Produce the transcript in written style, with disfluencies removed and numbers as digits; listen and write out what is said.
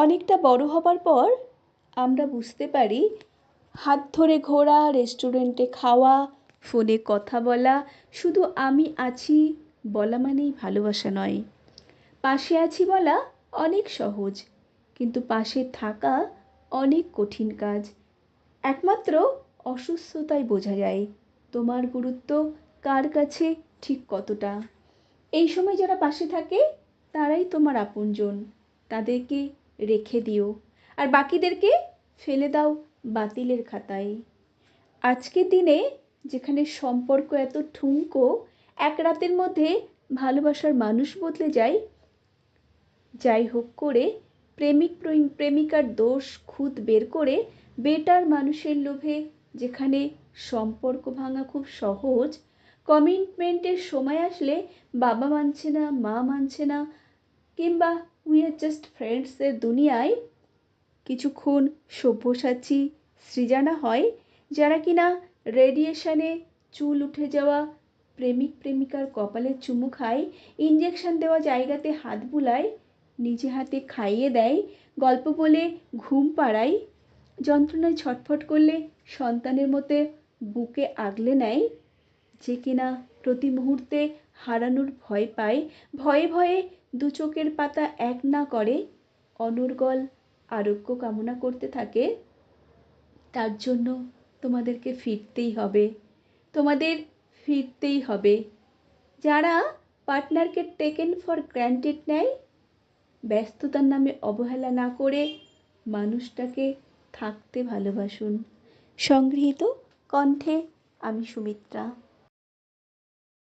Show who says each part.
Speaker 1: অনেকটা বড় হবার পর আমরা বুঝতে পারি হাত ধরে ঘোরা, রেস্টুরেন্টে খাওয়া, ফোনে কথা বলা, শুধু আমি আছি বলা মানেই ভালোবাসা নয়। পাশে আছি বলা অনেক সহজ, কিন্তু পাশে থাকা অনেক কঠিন কাজ। একমাত্র অসুস্থতায় বোঝা যায় তোমার গুরুত্ব কার কাছে ঠিক কতটা। এই সময় যারা পাশে থাকে তারাই তোমার আপনজন। তাদেরকে রেখে দিও, আর বাকিদেরকে ফেলে দাও বাতিলের খাতায়। আজকের দিনে যেখানে সম্পর্ক এত ঠুনকো, এক রাতের মধ্যে ভালোবাসার মানুষ বদলে যায়। যাই হোক করে প্রেমিক প্রেমিকার দোষ খুদ বের করে বেটার মানুষের লোভে যেখানে সম্পর্ক ভাঙা খুব সহজ, কমিটমেন্টের সময় আসলে বাবা মানছে না, মা মানছে না, কিংবা উই আর জাস্ট ফ্রেন্ডসের দুনিয়ায় কিছুক্ষণ সব্যসাচী সৃজনা হয়, যারা কিনা রেডিয়েশনে চুল উঠে যাওয়া প্রেমিক প্রেমিকার কপালে চুমু খায়, ইঞ্জেকশন দেওয়া জায়গাতে হাত বুলায়, নিজে হাতে খাইয়ে দেয়, গল্প বলে ঘুম পাড়ায়, যন্ত্রণায় ছটফট করলে সন্তানের মতে বুকে আগলে নেয়, যে কিনা প্রতি মুহূর্তে হারানোর ভয় পায়, ভয়ে ভয়ে দু চোখের পাতা এক না করে অনর্গল আরোগ্য কামনা করতে থাকে, তার জন্য তোমাদেরকে ফিরতেই হবে। তোমাদের ফিরতেই হবে। যারা পার্টনারকে টেকেন ফর গ্র্যান্টেড নেয়, ব্যস্ততার নামে অবহেলা না করে মানুষটাকে থাকতে ভালোবাসুন। সংগৃহীত কণ্ঠে আমি সুমিত্রা।